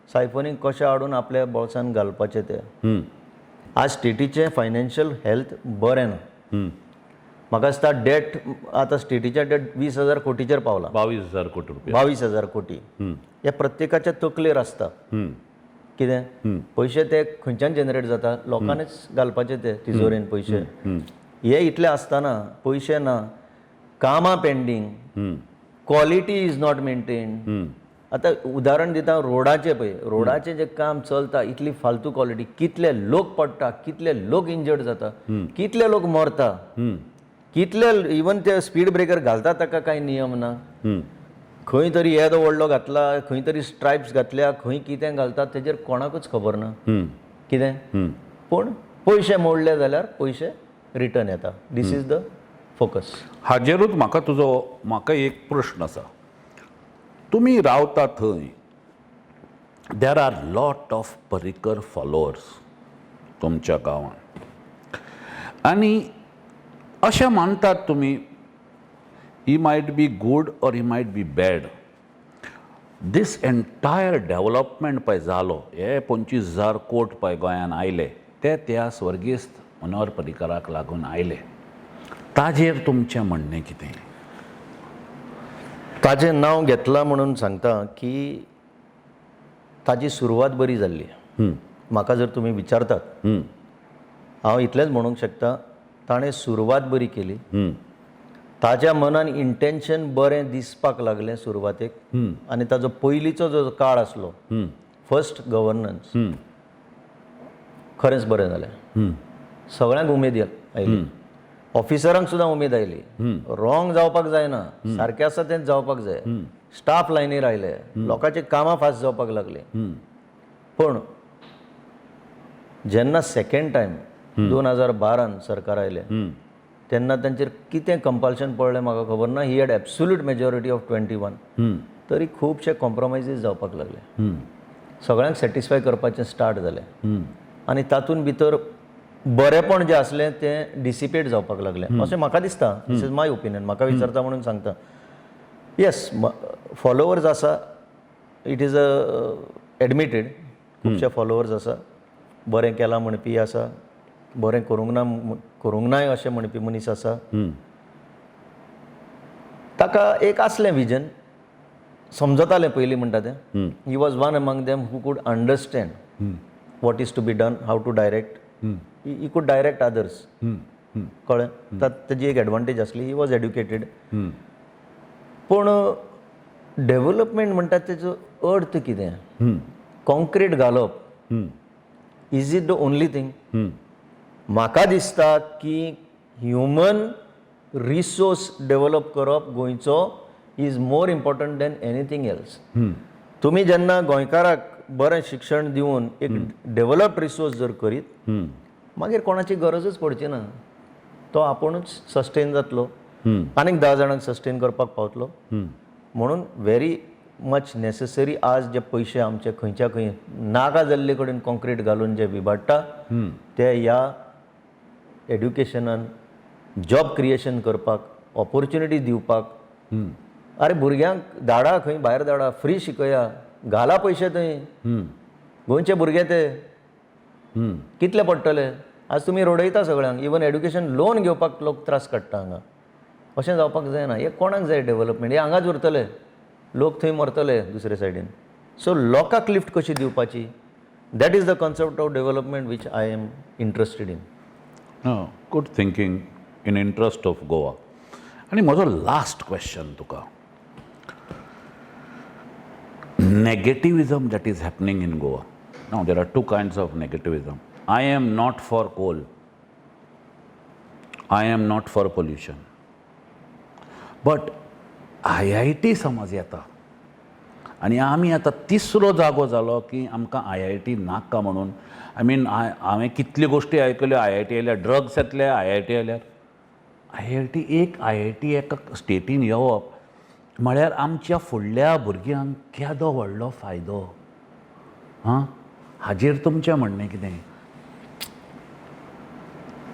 सायफनींग कशे हाडून आपल्या बोळसान घालपाचे ते. आज स्टेटीचें फायनान्शियल हेल्थ बरें ना. म्हाका दिसता डेट आतां स्टेटीच्या डेट 20,000 कोटीचेर पावला. 22,000 कोटी रुपया. 22,000 कोटी. हे प्रत्येकाच्या तकलेर आसता. कितें पयशे ते खंयच्यान जनरेट जाता, लोकांनीच घालपाचे ते तिजोरेन पयशे. हे इतले आसतना पयशे ना, कामां pending, quality is not maintain. आतां उदाहरण दिता, रोडाचें पळय, रोडाचें जें काम चलता इतली फालतू क्वॉलिटी, कितले लोक पडटा, कितले लोक इंजर्ड जाता, कितले लोक मरता, कितले इवन ते स्पीड ब्रेकर घालता ताका कांय नियम ना. खंय तरी येदो व्हडलो घातला, खंय तरी स्ट्रायप्स घातल्या, खंय कितें घालतात तेजेर कोणाकूच खबर ना. कितें पूण पयशे मोडले जाल्यार पयशे रिटर्न येता. This is the focus. हाजेरूच म्हाका एक प्रश्न आसा. तुमी रावता थंय, there are lot of Parrikar followers तुमच्या गांवांत, आनी अशें मानतात तुमी, ही might be good or he might be bad. This entire development पळय जालो, हे 25,000 कोट पळय गोंयान आयले, ते त्या स्वर्गीस्त मनोहर पर्रीकराक लागून आयले. ताजेर तुमचें म्हणणें कितें? ताजें नांव घेतलां म्हणून सांगता की ताजी सुरवात बरी जाल्ली. म्हाका जर तुमी विचारतात हांव इतलेंच म्हणूंक शकता, ताणें सुरवात बरी केली. ताज्या मनान इंटेंशन बरें दिसपाक लागलें सुरवातेक, आनी ताजो पयलींचो जो काळ आसलो फर्स्ट गव्हर्नन्स खरेंच बरें जालें. सगळ्यांक उमेद आयली, ऑफिसरांक सुद्दां उमेद आयली. रॉंग जावपाक जायना, सारकें आसा तेंच जावपाक जाय. स्टाफ लायनीर आयले, लोकांची कामां फास्ट जावपाक लागली. पूण जेन्ना सेकंड टायम 2012 सरकार आयलें तेन्ना तांचेर कितें कंपल्शन पडलें म्हाका खबर ना. He had absolute majority of 21. तरी खुबशे कॉम्प्रोमायजीस जावपाक लागले. सगळ्यांक सॅटिस्फाय करपाचें स्टार्ट जालें आनी तातूंत भितर बरेंपण जें आसलें तें डिसिपेट जावपाक लागलें अशें म्हाका दिसता. This is my opinion. म्हाका विचारता म्हणून सांगता. येस, फॉलोवर्स आसा, इट इज एडमिटेड. खुबशे फॉलोवर्स आसा, बरें केलां म्हणपी आसा, बरें करूंक नाय अशें म्हणपी मनीस आसा. ताका एक आसलें विजन, समजतालें पयलीं म्हणटा तें. He was one among them who could understand what is to be done, how to direct. He could direct others. कळ्ळें? ताजी एक एडवांटेज आसली. He was educated. पूण डेव्हलपमेंट म्हणटा तेजो अर्थ कितें? कॉन्क्रीट घालप, is it the only thing? म्हाका दिसता की ह्युमन रिसोर्स डेव्हलप करप गोंयचो is more important than anything else. तुमी जेन्ना गोंयकाराक बरें शिक्षण दिवन एक डेव्हलप्ड रिसोर्स जर करीत, मागीर कोणाची गरजच पडची ना. तो आपुणूच सस्टेन जातलो, आनीक 10 जाणांक सस्टेन करपाक पावतलो. म्हणून व्हेरी मच नेसेसरी आज जे पयशे आमचे खंयच्या खंय नाका जाल्ले कडेन कॉन्क्रीट घालून जे विभाडटा ते ह्या एड्युकेशनान जॉब क्रिएशन करपाक, ऑपॉर्च्युनिटी दिवपाक. अरे भुरग्यांक धाडा, खंय भायर धाडा, फ्री शिकया, घाला पयशे थंय. गोंयचे भुरगे ते कितले पडटले? आज तुमी रडयता सगळ्यांक. इवन एड्युकेशन लोन घेवपाक लोक त्रास काडटा हांगा. अशें जावपाक जायना. हे कोणाक जाय डेव्हलपमेंट? हे हांगाच उरतले, लोक थंय मरतले दुसरे सायडीन. सो लोकांक लिफ्ट कशी दिवपाची, that is the concept of development which I am interested in. Good thinking in interest of Goa. आनी म्हजो लास्ट क्वेश्चन तुका. Negativism that is happening in Goa. Now, there are two kinds of negativism. I am not for coal. I am not for pollution. But IIT समज येता आनी आमी आतां तिसरो जागो जालो की आमकां IIT नाका म्हणून. आय मीन हांवें कितल्यो गोश्टी आयकल्यो. IIT आयल्यार ड्रग्स येतले, IIT आयल्यार IIT एका स्टेटीन येवप म्हळ्यार आमच्या फुडल्या भुरग्यांक केदो व्हडलो फायदो. हाजेर तुमचें म्हणणें कितें?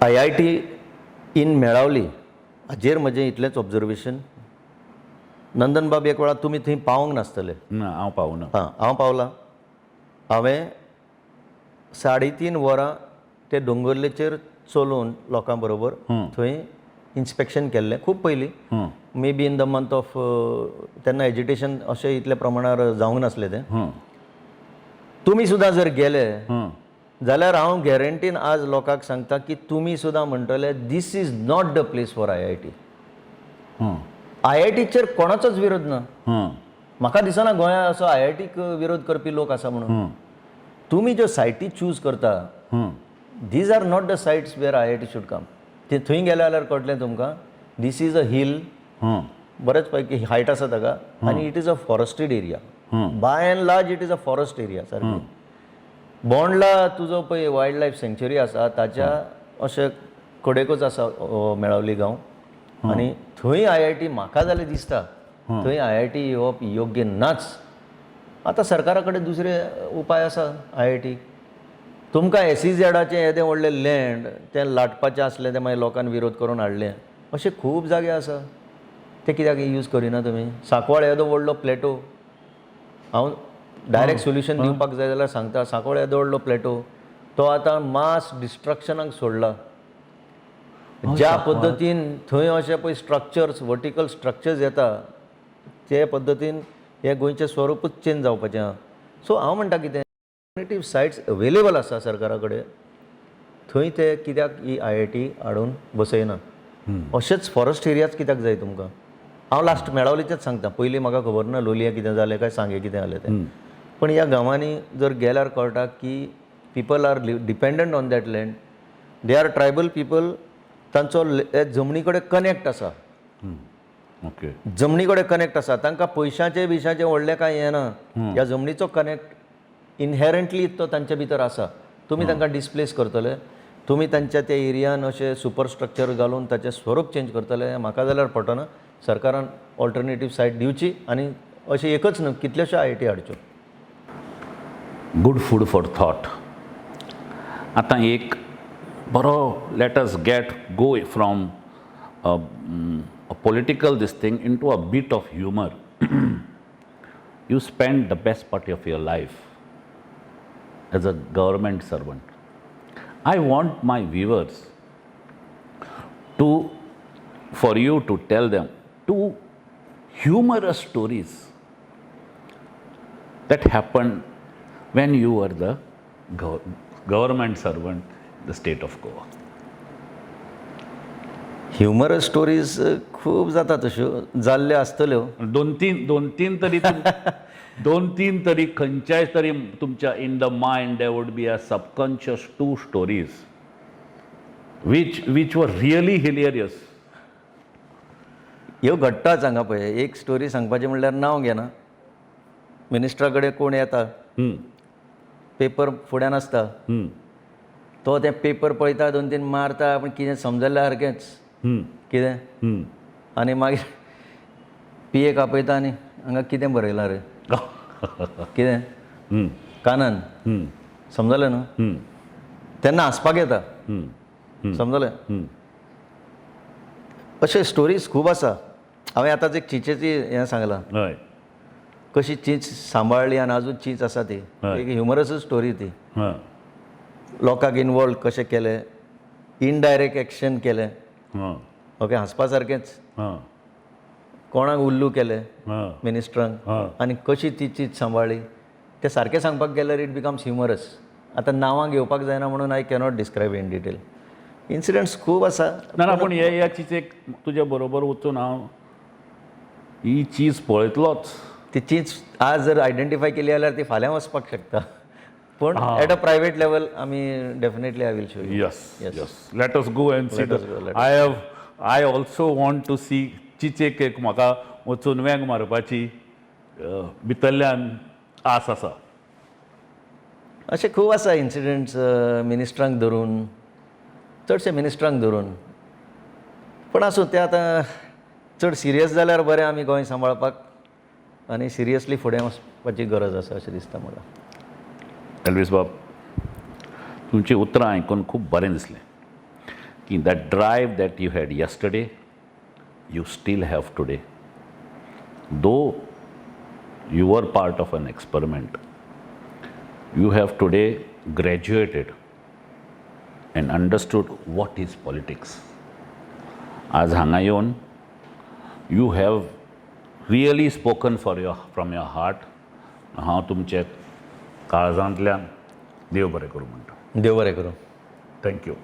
IIT इन मेळावली हाजेर म्हजें इतलेंच ऑब्जर्वेशन. नंदन बाब, एक वेळा तुमी थंय पावूंक नासतले. ना, हांव पावूना. हांव पावलां. हांवें 3.5 वरां ते दोंगुर्लेचेर चलोवन लोकां बरोबर थंय इन्स्पेक्शन केल्लें खूब पयलीं. May be in the month of, तेन्ना एज्युटेशन अशें इतल्या प्रमाणार जावंक नासलें तें. तुमी सुद्दां जर गेले जाल्यार हांव गॅरंटीन आज लोकांक सांगता की तुमी सुद्दां म्हणटले this is not the place for IIT. IITचेर कोणाचोच विरोध ना. म्हाका दिसना गोंयांत असो IITक विरोध करपी लोक आसा म्हणून. तुमी ज्यो सायटी चूज करता, these are not the sites where IIT should come. ते थंय गेले जाल्यार कळटलें तुमकां. दीस इज अ हिल, बरेच पैकी हायट आसा ताका, आनी it is a forested area. By and large it is a forest area सारकी. बोंडला तुजो पळय वायल्ड लायफ सँक्च्युरी आसा ताच्या अशें कडेकूच आसा मेळावली गांव. आनी थंय IIT म्हाका जाल्यार दिसता थंय IIT येवप योग्य नाच. आतां सरकारा कडेन दुसरे उपाय आसा. IIT तुमकां SEZचे येदें व्हडलें लँड तें लाटपाचें आसलें, तें मागीर लोकांनी विरोध करून हाडलें. अशे खूब जागे आसा, ते कित्याक यूज करिना तुमी? सांकवाळ येदो व्हडलो प्लेटो, हांव डायरेक्ट सोल्युशन दिवपाक जाय जाल्यार सांगता. सांकवाळ येदो व्हडलो प्लेटो तो आतां मास डिस्ट्रक्शनाक सोडला. ज्या पद्दतीन थंय अशे पळय स्ट्रक्चर्स, वर्टिकल स्ट्रक्चर्स येता ते पद्दतीन हे गोंयचें स्वरूपच चेंज जावपाचें आहा. सो हांव म्हणटा कितें, ऑल्टरनेटीव सायट्स अवेलेबल आसा सरकारा कडेन, थंय ते कित्याक ही IIT हाडून बसयना. अशेंच फॉरेस्ट एरियाज कित्याक जाय तुमकां? हांव लास्ट मेळावलीचेंच सांगता. पयलीं म्हाका खबर ना लोलयां कितें जालें काय सांगे कितें जालें तें. पण ह्या गांवांनी जर गेल्यार कळटा की people are dependent on that land. They are tribal people. तांचो जमनी कडेन कनेक्ट आसा. ओके. जमनी कडेन कनेक्ट आसा. तांकां पयशांचें बिशांचें व्हडलें कांय हें ना. ह्या जमनीचो कनेक्ट इनहेरंटली तो तांचे भितर आसा. तुमी तांकां डिस्प्लेस करतले, तुमी तांच्या त्या एरियान अशें सुपरस्ट्रक्चर घालून ताचें स्वरूप चेंज करतले, म्हाका जाल्यार पटना. सरकारान ऑल्टरनेटीव सायट दिवची आनी अशें एकच न्हू कितल्योशो IIT हाडच्यो. Good food for thought. आतां एक बरो let us get go from a political this thing into a bit of humor. You spend the best part of your life as a government servant. I want my viewers to, for you to tell them two humorous stories that happened when you were the government servant in the state of Goa. Humorous stories खूब जाता तश्यो, जाल्ल्यो आसतल्यो. दोन तीन तरी खंयच्याय तरी तुमच्या in the mind there would be a subconscious 2 stories which were really hilarious. ह्यो घडटाच हांगा पळय. एक स्टोरी सांगपाची म्हणल्यार नांव घेना. मिनिस्टरा कडेन कोण येता, पेपर फुड्यान आसता, तो ते पेपर पळयता, 2-3 मारता, पूण कितें समजल्ल्या सारकेंच कितें, आनी मागीर PA आपयता आनी हांगा कितें बरयलां रे, कितें कानान, समजलें न्हू. तेन्ना हांसपाक येता, समजलें. अशे स्टोरीज खूब आसा. हांवें आतांच एक चिंचेची हें सांगलां, हय. कशी चींच सांबाळ्ळी आनी आजून चींच आसा ती. एक ह्युमरसच स्टोरी ती. लोकांक इनवॉल्व कशें केलें, इनडायरेक्ट एक्शन केलें, ओके, हांसपा सारकेंच. कोणाक उल्लू केलें मिनिस्टरांक, आनी कशी ती चीज सांबाळ्ळी तें सारकें सांगपाक गेल्यार इट बिकम्स ह्युमरस. आतां नांवां घेवपाक जायना म्हणून I cannot describe in detail. Incidence खूब आसा. ना पूण ह्या चीजेक तुज्या बरोबर वचून हांव ही चीज पळयतलोच. ती चीज आज जर आयडेंटिफाय केली जाल्यार ती फाल्यां वचपाक शकता. पूण एट अ प्रायवेट लेवल आमी definitely I will show you. Yes. Let us go and see. I also want to see चिचेक एक म्हाका वचून वेंग मारपाची भितरल्यान आस आसा. अशे खूब आसा इन्सिडंट्स मिनिस्टरांक धरून, चडशे मिनिस्टरांक धरून. पूण आसूं तें आतां चड सिरियस जाल्यार बरें आमी गोंय सांबाळपाक, आनी सिरियसली फुडें वचपाची गरज आसा अशें दिसता म्हाका. एल्वीस बाब, तुमची उतरां आयकून खूब बरें दिसलें की that drive that you had yesterday you still have today. Though you were part of an experiment, you have today graduated and understood what is politics. As हांगा येवन you have really spoken from your heart. हांव तुमचे काळजांतल्यान देव बरें करूं म्हणटा. देव बरें करूं. थँक्यू.